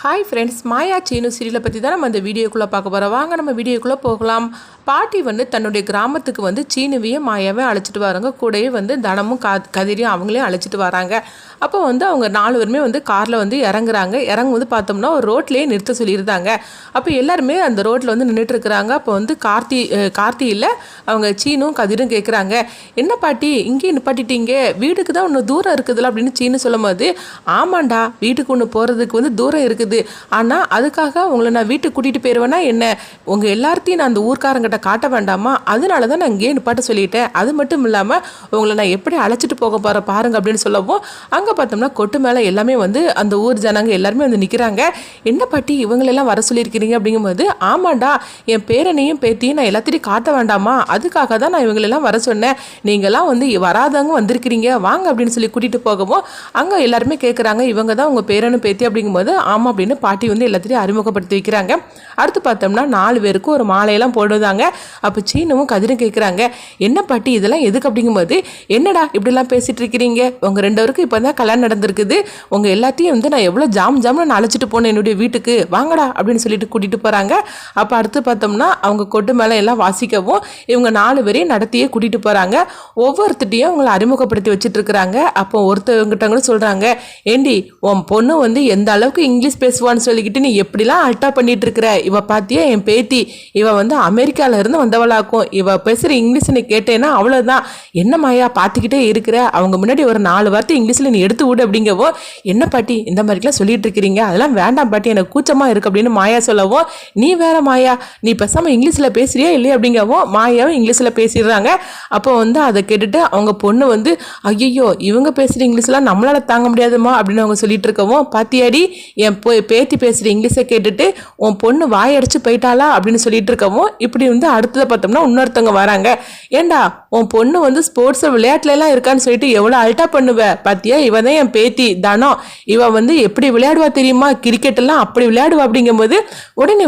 Hi friends, மாயா சீனு சீரியலை பற்றி தான் நம்ம அந்த வீடியோக்குள்ளே பார்க்க போகிறோம். வாங்க நம்ம வீடியோக்குள்ளே போகலாம். பாட்டி தன்னுடைய கிராமத்துக்கு சீனுவையும் மாயாவையும் அழைச்சிட்டு வராங்க. கூடயே தனமும் கதிரையும் அவங்களையும் அழைச்சிட்டு வராங்க. அப்போ அவங்க 4 பேருமே காரில் இறங்குறாங்க. பார்த்தோம்னா ஒரு ரோட்லேயே நிறுத்த சொல்லியிருந்தாங்க. அப்போ எல்லாருமே அந்த ரோட்டில் நின்றுட்டு இருக்கிறாங்க. அப்போ கார்த்தியில் அவங்க சீனும் கதிரும் கேட்குறாங்க, என்ன பாட்டி இங்கேயே நிப்பாட்டிட்டீங்க, வீட்டுக்கு தான் ஒன்று தூரம் இருக்குதுல்ல அப்படின்னு சீனு சொல்லும் போது, ஆமாண்டா வீட்டுக்கு ஒன்று போகிறதுக்கு தூரம் இருக்குது, ஆனால் அதுக்காக உங்களை நான் வீட்டுக்கு கூட்டிகிட்டு போயிடுவேன்னா என்ன, உங்கள் எல்லாத்தையும் நான் அந்த ஊர்க்காரங்கிட்ட காட்ட வேண்டாமா, அதனால தான் நான் இங்கேயே நிப்பாட்ட சொல்லிட்டேன். அது மட்டும் இல்லாமல் உங்களை நான் எப்படி அழைச்சிட்டு போக போகிற பாருங்க அப்படின்னு சொல்லவும், அங்கே பார்த்தோம்னா கொட்டு மேலே எல்லாமே அந்த ஊர் ஜனங்க எல்லாருமே நிற்கிறாங்க. என்ன பாட்டி இவங்களெல்லாம் வர சொல்லியிருக்கிறீங்க அப்படிங்கும்போது, ஆமாண்டா என் பேரனையும் பேத்தியும் நான் எல்லாத்தையும் காட்ட வேண்டாமா, அதுக்காக தான் நான் இவங்களெல்லாம் வர சொன்னேன், நீங்களாம் வராதவங்க வந்திருக்கிறீங்க வாங்க அப்படின்னு சொல்லி கூட்டிகிட்டு போகவும், அங்கே எல்லாருமே கேட்குறாங்க, இவங்க தான் உங்கள் பேரனும் பேத்தி அப்படிங்கும்போது, ஆமாம் அப்படின்னு பாட்டி எல்லாத்தையும் அறிமுகப்படுத்தி வைக்கிறாங்க. அடுத்து பார்த்தோம்னா 4 பேருக்கும் ஒரு மாலையெல்லாம் போடுவாங்க. அப்போ சீனுவும் கதிரும் கேட்குறாங்க, என்ன பாட்டி இதெல்லாம் எதுக்கு அப்படிங்கும்போது, என்னடா இப்படிலாம் பேசிட்டு இருக்கிறீங்க, உங்கள் 2 பேருக்கும் இப்போ தான் கல்யாணம் நடந்திருக்குது, உங்கள் எல்லாத்தையும் நான் எவ்வளோ ஜாம்னு நான் அழைச்சிட்டு போனேன் என்னுடைய வீட்டுக்கு, வாங்கடா அப்படின்னு சொல்லிட்டு கூட்டிகிட்டு போகிறாங்க. அப்போ அடுத்து பார்த்தோம்னா அவங்க கொட்டு மேலே எல்லாம் வாசிக்கவும் இவங்க 4 பேரையும் நடத்தியே கூட்டிகிட்டு போகிறாங்க. ஒவ்வொருத்திட்டையும் அவங்களை அறிமுகப்படுத்தி வச்சுட்டு இருக்கிறாங்க. அப்போ ஒருத்தவங்கிட்டவங்களும் சொல்கிறாங்க, ஏண்டி உன் பொண்ணு எந்த அளவுக்கு இங்கிலீஷ் பேசுவான்னு சொல்லிக்கிட்டு நீ எப்படிலாம் அல்ட்டா பண்ணிட்டு இருக்கிற, இவ பாத்தியா என் பேத்தி, இவ அமெரிக்கால இருந்து வந்தவளாக்கும், இவ பேசுற இங்கிலீஷ் நீ கேட்டேன்னா அவ்வளவுதான், என்ன மாயா பார்த்துக்கிட்டே இருக்கிற, அவங்க முன்னாடி ஒரு 4 வார்த்தை இங்கிலீஷ்ல நீ எடுத்து விடு அப்படிங்கவோ, என்ன பாட்டி இந்த மாதிரிலாம் சொல்லிட்டு இருக்கிறீங்க, அதெல்லாம் வேண்டாம் பாட்டி எனக்கு கூச்சமா இருக்கு அப்படின்னு மாயா சொல்லவும், நீ வேற மாயா நீ பேசாம இங்கிலீஷ்ல பேசுறியா இல்லையா அப்படிங்கவும் மாயாவும் இங்கிலீஷ்ல பேசிடுறாங்க. அப்போ அதை கேட்டுட்டு அவங்க பொண்ணு ஐயோ இவங்க பேசுற இங்கிலீஷ்லாம் நம்மளால தாங்க முடியாதுமா அப்படின்னு அவங்க சொல்லிட்டு இருக்கவும், பாத்தியாடி என் பேத்தி பேசுகிற இங்கிலீஷை கேட்டுட்டு உன் பொண்ணு வாயடிச்சு போயிட்டாளா அப்படின்னு சொல்லிட்டு இருக்கவும், இப்படி அடுத்ததை பார்த்தோம்னா இன்னொருத்தவங்க வராங்க, ஏண்டா உன் பொண்ணு ஸ்போர்ட்ஸ் விளையாட்டுலாம் இருக்கான்னு சொல்லிட்டு எவ்வளோ அல்ட்டா பண்ணுவ, பாத்தியா இவ தான் என் பேத்தி தனம், இவ எப்படி விளையாடுவா தெரியுமா, கிரிக்கெட் எல்லாம் அப்படி விளையாடுவா அப்படிங்கும்போது, உடனே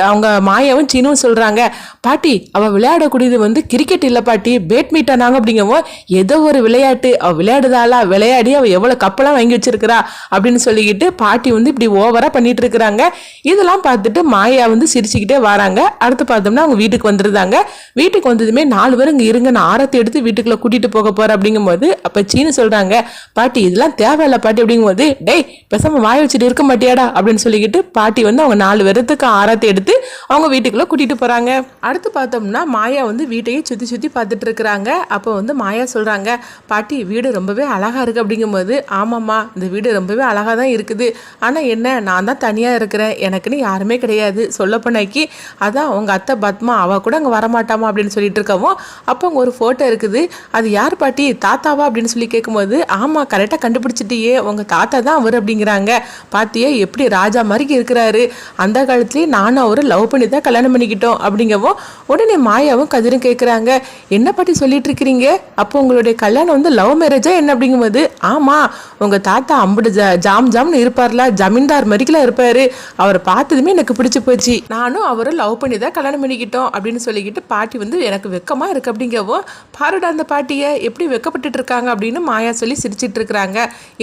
அவங்க மாயாவும் சீனும் சொல்றாங்க, பாட்டி அவ விளையாடக்கூடியது கிரிக்கெட் இல்லை பாட்டி பேட்மிண்டனாங்க அப்படிங்கவும், ஏதோ ஒரு விளையாட்டு அவ விளையாடுதாளா, விளையாடி அவ எவ்வளோ கப்பெல்லாம் வாங்கி வச்சிருக்கிறா அப்படின்னு சொல்லிக்கிட்டு பாட்டி இப்படி ஓவரா பண்ணிட்டு இருக்கிறாங்க. இதெல்லாம் பார்த்துட்டு மாயா சிரிச்சுக்கிட்டே வராங்க. அடுத்து பார்த்தோம்னா அவங்க வீட்டுக்கு வந்துருந்தாங்க. வீட்டுக்கு வந்ததுமே 4 பேரும் இங்க இருங்க, நான் ஆரத்தி எடுத்து வீட்டுக்குள்ள கூட்டிட்டு போக போறேன் அப்படிங்கும்போது, அப்ப சீனு சொல்றாங்க, பாட்டி இதெல்லாம் தேவையில்ல பாட்டி அப்படிங்கும்போது, டேய் பேசாம வாய் வச்சுட்டு இருக்க மாட்டியாடா அப்படின்னு சொல்லிக்கிட்டு பாட்டி அவங்க 4 பேருக்கு ஆரத்தி எடுத்து அவங்க வீட்டுக்குள்ள கூட்டிட்டு போறாங்க. அடுத்து பார்த்தோம்னா மாயா வீட்டையே சுத்தி சுத்தி பார்த்துட்டு இருக்கிறாங்க. அப்போ மாயா சொல்றாங்க, பாட்டி வீடு ரொம்பவே அழகா இருக்கு அப்படிங்கும்போது, ஆமாம்மா இந்த வீடு ரொம்பவே அழகா தான் இருக்குது, ஆனால் என்ன நான் தான் தனியாக இருக்கிறேன், எனக்குன்னு யாருமே கிடையாது, சொல்லப்போனாக்கி அதான் உங்கள் அத்தை பத்மா அவள் கூட அங்கே வரமாட்டாமா அப்படின்னு சொல்லிட்டு இருக்கவும், அப்போ அங்கே ஒரு ஃபோட்டோ இருக்குது, அது யார் பாட்டி தாத்தாவா அப்படின்னு சொல்லி கேட்கும்போது, ஆமாம் கரெக்டாக கண்டுபிடிச்சிட்டியே உங்கள் தாத்தா தான் அவர் அப்படிங்கிறாங்க, பாத்தியே எப்படி ராஜா மாதிரி இருக்கிறாரு, அந்த காலத்துலேயே நானும் அவரை லவ் பண்ணி தான் கல்யாணம் பண்ணிக்கிட்டோம் அப்படிங்கவும், உடனே மாயாவும் கதிரும் கேட்குறாங்க, என்ன பாட்டி சொல்லிட்டு இருக்கிறீங்க, அப்போ உங்களுடைய கல்யாணம் லவ் மேரேஜா என்ன அப்படிங்கும்போது, ஆமாம் உங்கள் தாத்தா அம்புடு ஜாம்னு இருப்பார்ல, ஜமீன்தார் மாதிரிலாம் இருப்பாரு, அவரை பார்த்ததுமே எனக்கு பிடிச்சி போச்சு, நானும் அவரை லவ் பண்ணி தான் கல்யாணம் பண்ணிக்கிட்டோம் அப்படின்னு சொல்லிக்கிட்டு பாட்டி எனக்கு வெக்கமா இருக்கு அப்படிங்கவும், பாருடா அந்த பாட்டியை எப்படி வெக்கப்பட்டுட்டு இருக்காங்க அப்படின்னு மாயா சொல்லி சிரிச்சிட்டு இருக்கிறாங்க.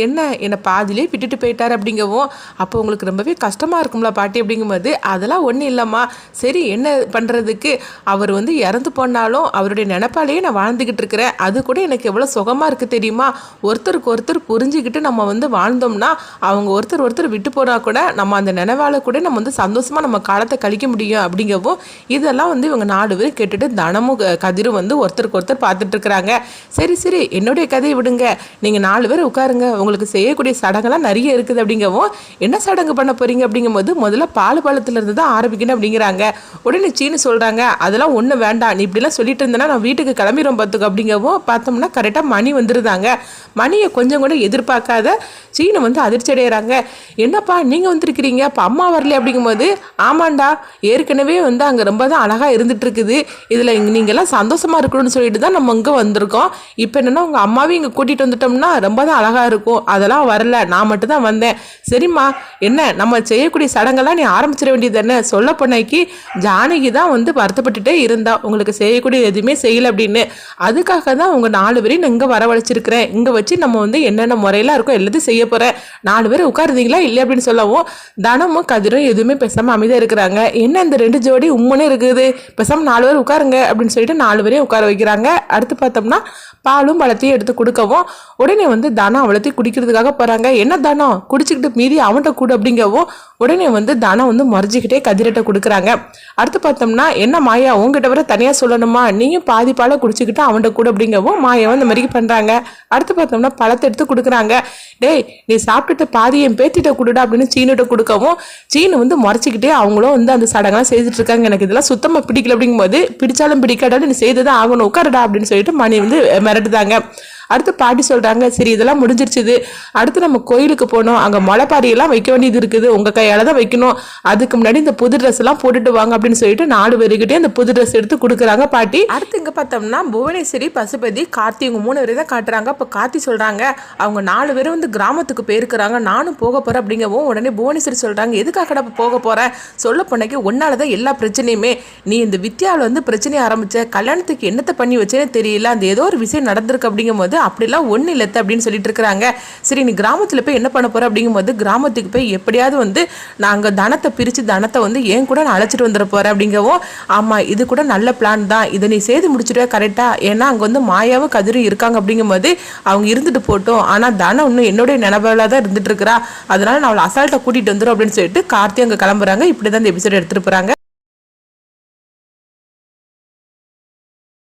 என்னை பாதிலே விட்டுட்டு போயிட்டாரு அப்படிங்கவும், அப்போ உங்களுக்கு ரொம்பவே கஷ்டமா இருக்கும்ல பாட்டி அப்படிங்கும்போது, அதெல்லாம் ஒன்றும் இல்லைம்மா, சரி என்ன பண்ணுறதுக்கு, அவர் இறந்து போனாலும் அவருடைய நினைப்பாலேயே நான் வாழ்ந்துக்கிட்டு இருக்கிறேன், அது கூட எனக்கு எவ்வளோ சுகமாக இருக்குது தெரியுமா, ஒருத்தருக்கு ஒருத்தர் புரிஞ்சுக்கிட்டு நம்ம வாழ்ந்தோம்னா அவங்க ஒருத்தர் விட்டு போனா கூட நம்ம அந்த நினைவால கூட நம்ம சந்தோஷமா நம்ம காலத்தை கழிக்க முடியும் அப்படிங்கவும், இதெல்லாம் இவங்க 4 பேர் கேட்டுட்டு தனமும் கதிரும் ஒருத்தருக்கு ஒருத்தர் பார்த்துட்டு இருக்கிறாங்க. சரி என்னுடைய கதையை விடுங்க, நீங்க 4 பேர் உட்காருங்க, உங்களுக்கு செய்யக்கூடிய சடங்கெல்லாம் நிறைய இருக்குது அப்படிங்கவும், என்ன சடங்கு பண்ண போறீங்க அப்படிங்கும்போது, முதல்ல பாலத்துல இருந்து தான் ஆரம்பிக்கணும் அப்படிங்கிறாங்க. உடனே சீனு சொல்றாங்க, அதெல்லாம் ஒண்ணு வேண்டாம், நீ இப்படிலாம் சொல்லிட்டு இருந்தேன்னா நான் வீட்டுக்கு கிளம்பிடும் பார்த்துக்க அப்படிங்கவும், பார்த்தோம்னா கரெக்டாக மணி வந்துருந்தாங்க. மணியை கொஞ்சம் கூட எதிர்பார்க்காத சீனு அதிர்ச்சி அடைகிறாங்க. என்னப்பா நீங்கள் வந்திருக்கிறீங்க, அப்போ அம்மா வரல அப்படிங்கும்போது, ஆமாண்டா ஏற்கனவே அங்கே ரொம்ப தான் அழகாக இருந்துட்டு இருக்குது, இதில் நீங்கள்லாம் சந்தோஷமாக இருக்கணும்னு சொல்லிட்டு தான் நம்ம இங்கே வந்திருக்கோம், இப்போ என்னென்னா உங்கள் அம்மாவையும் இங்கே கூட்டிகிட்டு வந்துட்டோம்னா ரொம்ப தான் அழகாக இருக்கும், அதெல்லாம் வரல, நான் மட்டும் தான் வந்தேன். சரிம்மா, என்ன நம்ம செய்யக்கூடிய சடங்கெல்லாம் நீ ஆரம்பிச்சிட வேண்டியது தானே. சொல்ல போனாக்கி ஜானகி தான் வந்து வருத்தப்பட்டுட்டே இருந்தா, உங்களுக்கு செய்யக்கூடிய எதுவுமே செய்யலை அப்படின்னு. அதுக்காக தான் உங்கள் 4 பேரையும் நான் இங்கே வரவழைச்சிருக்கிறேன். இங்கே வச்சு நம்ம வந்து என்னென்ன முறையெல்லாம் இருக்கோ எல்லாத்தையும் செய்ய போகிறேன். 4 பேர் உட்காருந்தீங்களா இல்லை அப்படின்னு சொல்லவும் தனமும் கதிரும் எதுவுமே பேசாமல் அமைதியாக இருக்கிறாங்க. என்ன இந்த 2 ஜோடி உம்முன்னு இருக்குது, பேசாமல் 4 பேர் உட்காருங்க அப்படின்னு சொல்லிட்டு 4 பேரையும் உட்கார வைக்கிறாங்க. அடுத்து பார்த்தோம்னா பாலும் பழத்தையும் எடுத்து கொடுக்கவும் உடனே வந்து தனம் அவ்வளோத்தையும் குடிக்கிறதுக்காக போகிறாங்க. என்ன தனம் குடிச்சிக்கிட்டு மீதி அவன்கிட்ட கூட அப்படிங்கவும் உடனே வந்து தனம் வந்து மறைஞ்சிக்கிட்டே கதிரட்ட கொடுக்குறாங்க. அடுத்து பார்த்தோம்னா என்ன மாயா உங்ககிட்ட வர தனியாக சொல்லணுமா, நீயும் பாதி பாலை குடிச்சிக்கிட்டு அவன்கிட்ட கூட அப்படிங்கவும் மாயாவும் இந்த மாதிரி பண்ணுறாங்க. அடுத்து பார்த்தோம்னா பழத்தை எடுத்து கொடுக்குறாங்க. டேய் நீ சாப்பிட்டுட்டு பாதி என் பேத்திட்ட கொடுடா அப்படின்னு சீனுகிட்ட கொடுக்கவும் சீனு வந்து மறைச்சிக்கிட்டே அவங்களும் வந்து அந்த சடங்கெல்லாம் செய்துட்டு இருக்காங்க. எனக்கு இதெல்லாம் சுத்தமாக பிடிக்கல அப்படிங்கும்போது பிடிச்சாலும் பிடிக்காட்டாலும் நீ செய்துதான் ஆகணும், உட்காருடா அப்படின்னு சொல்லிட்டு மணி வந்து மிரட்டுதாங்க. அடுத்து பாட்டி சொல்றாங்க, சரி இதெல்லாம் முடிஞ்சிருச்சுது, அடுத்து நம்ம கோயிலுக்கு போனோம், அங்க முளைப்பாரியெல்லாம் வைக்க வேண்டியது இருக்குது, உங்க கையால தான் வைக்கணும், அதுக்கு முன்னாடி இந்த புது ட்ரெஸ் எல்லாம் போட்டுட்டு வாங்க அப்படின்னு சொல்லிட்டு 4 பேருக்கிட்டே அந்த புது ட்ரெஸ் எடுத்து கொடுக்குறாங்க பாட்டி. அடுத்து இங்க பார்த்தோம்னா புவனேஸ்வரி, பசுபதி, கார்த்தி இவங்க 3 பேரை தான் காட்டுறாங்க. அப்ப கார்த்தி சொல்றாங்க அவங்க 4 பேரும் வந்து கிராமத்துக்கு போயிருக்கிறாங்க, நானும் போக போறேன் அப்படிங்கவும் உடனே புவனேஸ்வரி சொல்றாங்க, எதுக்காக போக போறேன், சொல்ல போனக்கு ஒன்னாலதான் எல்லா பிரச்சனையுமே, நீ இந்த வித்யாவில் வந்து பிரச்சனையை ஆரம்பிச்ச, கல்யாணத்துக்கு என்னத்தை பண்ணி வச்சேன்னு தெரியல, அந்த ஏதோ ஒரு விஷயம் நடந்திருக்கு அப்படிங்கும்போது அப்படிலாம் ஒன்றும் இல்லை அப்படின்னு சொல்லிட்டு இருக்கிறாங்க. சரி நீ கிராமத்தில் போய் என்ன பண்ண போற அப்படிங்கும்போது கிராமத்துக்கு போய் எப்படியாவது வந்து நாங்கள் தனத்தை பிரித்து தனத்தை வந்து ஏன் கூட நான் அழைச்சிட்டு வந்துட போறேன் அப்படிங்கவும், ஆமாம் இது கூட நல்ல பிளான் தான், இதை நீ செய்து முடிச்சுடுவே கரெக்டாக, ஏன்னா அங்கே வந்து மாயாவும் கதிரும் இருக்காங்க அப்படிங்கும்போது அவங்க இருந்துட்டு போட்டோம், ஆனால் தனம் இன்னும் என்னுடைய நினைவுல தான் இருந்துட்டு இருக்கிறா, அதனால நான் அவளை அசால்ட்டை கூட்டிகிட்டு வந்துடும் அப்படின்னு சொல்லிட்டு கார்த்தி அங்கே கிளம்புறாங்க. இப்படி தான் இந்த எபிசோட் எடுத்துகிட்டு போகிறாங்க.